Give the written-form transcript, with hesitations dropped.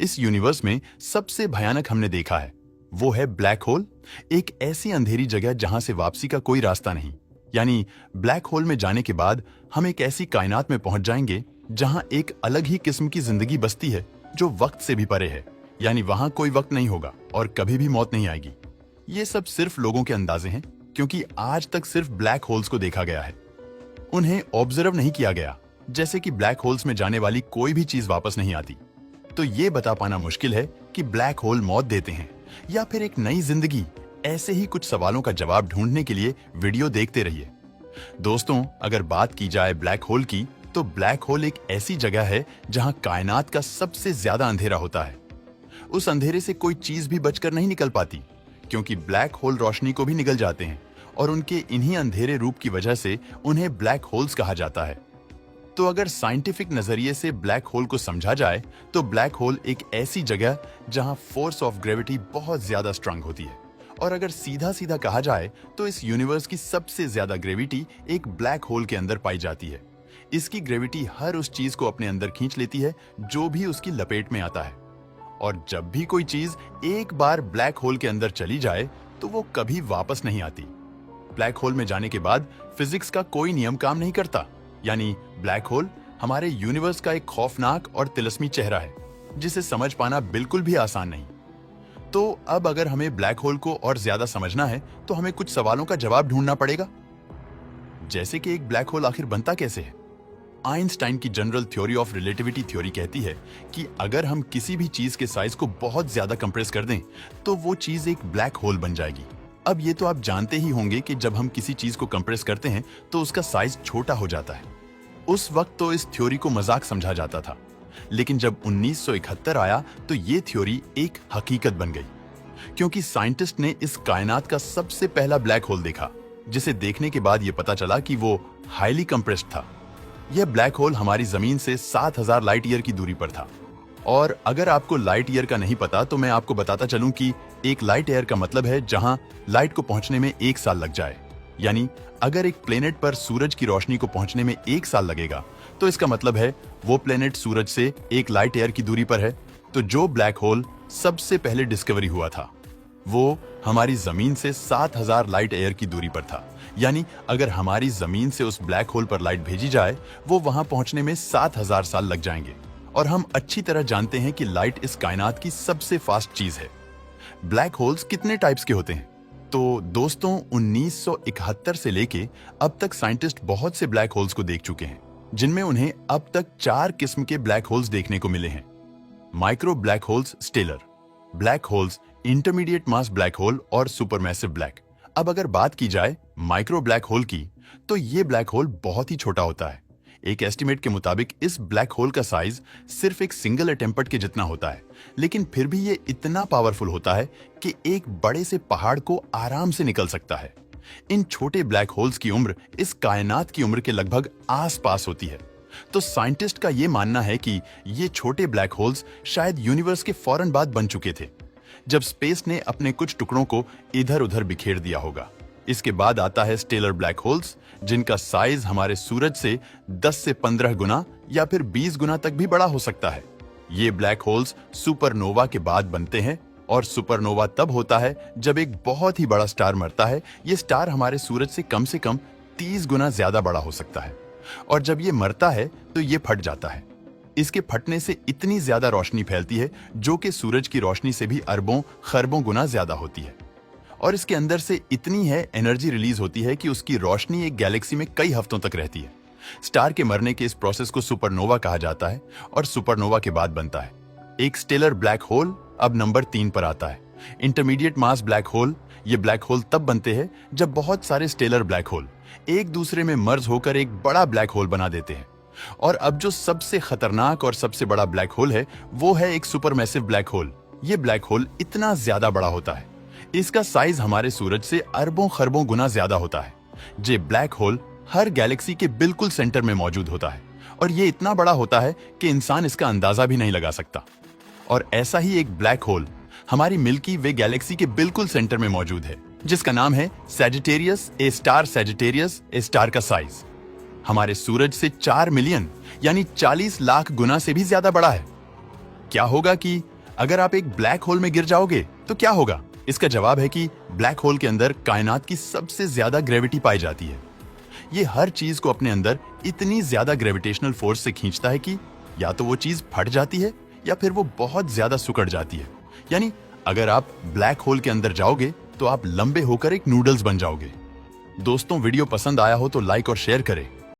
इस यूनिवर्स में सबसे भयानक हमने देखा है वो है ब्लैक होल, एक ऐसी अंधेरी जगह जहां से वापसी का कोई रास्ता नहीं। यानी ब्लैक होल में जाने के बाद हम एक ऐसी कायनात में पहुंच जाएंगे जहां एक अलग ही किस्म की जिंदगी बसती है जो वक्त से भी परे है। यानी वहां कोई वक्त नहीं होगा और कभी भी मौत नहीं आएगी। ये सब सिर्फ लोगों के अंदाजे हैं, क्योंकि आज तक सिर्फ ब्लैक होल्स को देखा गया है, उन्हें ऑब्जर्व नहीं किया गया। जैसे कि ब्लैक होल्स में जाने वाली कोई भी चीज वापस नहीं आती। तो ये बता पाना मुश्किल है कि ब्लैक होल मौत देते हैं या फिर एक नई जिंदगी। ऐसे ही कुछ सवालों का जवाब ढूंढने के लिए वीडियो देखते रहिए। दोस्तों, अगर बात की जाए ब्लैक होल की, तो ब्लैक होल एक ऐसी जगह है जहां कायनात का सबसे ज्यादा अंधेरा होता है। उस अंधेरे से कोई चीज भी बचकर नहीं निकल पाती, क्योंकि ब्लैक होल रोशनी को भी निगल जाते हैं और उनके इन्हीं अंधेरे रूप की वजह से उन्हें ब्लैक होल्स कहा जाता है। तो अगर साइंटिफिक नजरिए से ब्लैक होल को समझा जाए तो ब्लैक होल एक ऐसी जगह जहां फोर्स ऑफ ग्रेविटी बहुत ज्यादा स्ट्रांग होती है। और अगर सीधा सीधा कहा जाए तो इस यूनिवर्स की सबसे ज्यादा ग्रेविटी एक ब्लैक होल के अंदर पाई जाती है। इसकी ग्रेविटी हर उस चीज को अपने अंदर खींच लेती है जो भी उसकी लपेट में आता है। और जब भी कोई चीज एक बार ब्लैक होल के अंदर चली जाए तो वो कभी वापस नहीं आती। ब्लैक होल में जाने के बाद फिजिक्स का कोई नियम काम नहीं करता। यानी ब्लैक होल हमारे यूनिवर्स का एक खौफनाक और तिलस्मी चेहरा है, जिसे समझ पाना बिल्कुल भी आसान नहीं। तो अब अगर हमें ब्लैक होल को और ज्यादा समझना है तो हमें कुछ सवालों का जवाब ढूंढना पड़ेगा। जैसे कि एक ब्लैक होल आखिर बनता कैसे है? आइंस्टाइन की general theory of relativity theory कहती है कि अगर हम किसी भी चीज के साइज को बहुत ज्यादा कंप्रेस कर दें तो वो चीज एक ब्लैक होल बन जाएगी। अब ये तो आप जानते ही होंगे कि जब हम किसी चीज को कंप्रेस करते हैं तो उसका साइज छोटा हो जाता है। उस वक्त तो इस थ्योरी को मजाक समझा जाता था, लेकिन जब 1971 आया तो ये थ्योरी एक हकीकत बन गई, क्योंकि साइंटिस्ट ने इस कायनात का सबसे पहला ब्लैक होल देखा, जिसे देखने के बाद ये पता चला कि वो हाईली कंप्रेस्ड था। यह ब्लैक होल हमारी जमीन से 7000 लाइट ईयर की दूरी पर था। और अगर आपको लाइट ईयर का नहीं पता तो मैं आपको बताता चलूं कि एक लाइट ईयर का मतलब है जहां लाइट को पहुंचने में 1 साल लग जाए। यानी अगर एक प्लेनेट पर सूरज की रोशनी को पहुंचने में 1 साल लगेगा तो इसका मतलब है वो प्लेनेट सूरज से 1 लाइट ईयर की दूरी पर है। तो जो ब्लैक होल सबसे पहले डिस्कवरी हुआ था वो हमारी जमीन से 7000 लाइट ईयर की दूरी पर था। यानी अगर हमारी जमीन से उस ब्लैक होल पर लाइट भेजी जाए वो वहां पहुंचने में 7000 साल लग जाएंगे। और हम अच्छी तरह जानते हैं कि लाइट इस कायनात की सबसे फास्ट चीज है। ब्लैक होल्स कितने टाइप्स के होते हैं? तो दोस्तों, 1971 से लेके अब तक साइंटिस्ट बहुत से ब्लैक होल्स को देख चुके हैं, जिनमें उन्हें अब तक 4 किस्म के ब्लैक होल्स देखने को मिले हैं। Micro black holes, stellar black holes, intermediate mass black hole और सुपरमैसिव ब्लैक। अब अगर बात की जाए माइक्रो ब्लैक होल की, तो ये ब्लैक होल बहुत ही छोटा होता है। एक एस्टिमेट के मुताबिक इस ब्लैक होल का साइज सिर्फ एक सिंगल अटेम्प्ट के जितना होता है, लेकिन फिर भी ये इतना पावरफुल होता है कि एक बड़े से पहाड़ को आराम से निकल सकता है। इन छोटे ब्लैक होल्स की उम्र इस कायनात की उम्र के लगभग आसपास होती है। तो साइंटिस्ट का ये मानना है कि ये छोटे ब्लैक होल्स शायद यूनिवर्स के फौरन बाद बन चुके थे, जब स्पेस ने अपने कुछ टुकड़ों को इधर उधर बिखेर दिया होगा। इसके बाद आता है स्टेलर ब्लैक होल्स, जिनका साइज हमारे सूरज से 10 से 15 गुना या फिर 20 गुना तक भी बड़ा हो सकता है। ये ब्लैक होल्स सुपरनोवा के बाद बनते हैं, और सुपरनोवा तब होता है जब एक बहुत ही बड़ा स्टार मरता है। ये स्टार हमारे सूरज से कम 30 गुना ज्यादा बड़ा हो सकता है, और जब ये मरता है तो ये फट जाता है। इसके फटने से इतनी ज्यादा रोशनी फैलती है जो कि सूरज की रोशनी से भी अरबों खरबों गुना ज्यादा होती है। और इसके अंदर से इतनी है एनर्जी रिलीज होती है कि उसकी रोशनी एक गैलेक्सी में कई हफ्तों तक रहती है। स्टार के मरने के इस प्रोसेस को सुपरनोवा कहा जाता है, और सुपरनोवा के बाद बनता है एक स्टेलर ब्लैक होल। अब नंबर 3 पर आता है इंटरमीडिएट मास ब्लैक होल। ये ब्लैक होल तब बनते हैं जब बहुत सारे स्टेलर ब्लैक होल एक दूसरे में मर्ज होकर एक बड़ा ब्लैक होल बना देते हैं। और अब जो सबसे खतरनाक और सबसे बड़ा ब्लैक होल है वो है एक सुपरमैसिव ब्लैक होल। ये ब्लैक होल इतना ज्यादा बड़ा होता है, इसका साइज हमारे सूरज से अरबों खरबों गुना ज्यादा होता है। ये ब्लैक होल हर गैलेक्सी के बिल्कुल सेंटर में मौजूद होता है, और ये इतना बड़ा होता है कि इंसान इसका अंदाजा भी नहीं लगा सकता। और ऐसा ही एक ब्लैक होल हमारी मिल्की वे गैलेक्सी के बिल्कुल सेंटर में मौजूद है, जिसका नाम है Sagittarius A star. Sagittarius A star का साइज हमारे सूरज से 4 मिलियन यानी 40 लाख गुना से भी ज्यादा बड़ा है। क्या होगा कि अगर आप एक ब्लैक होल में गिर जाओगे तो क्या होगा? इसका जवाब है कि ब्लैक होल के अंदर कायनात की सबसे ज्यादा ग्रेविटी पाई जाती है। ये हर चीज को अपने अंदर इतनी ज्यादा ग्रेविटेशनल फोर्स से खींचता है कि या तो वो चीज फट जाती है या फिर वो बहुत ज्यादा सिकुड़ जाती है। यानी अगर आप ब्लैक होल के अंदर जाओगे तो आप लंबे होकर एक नूडल्स बन जाओगे। दोस्तों, वीडियो पसंद आया हो तो लाइक और शेयर करें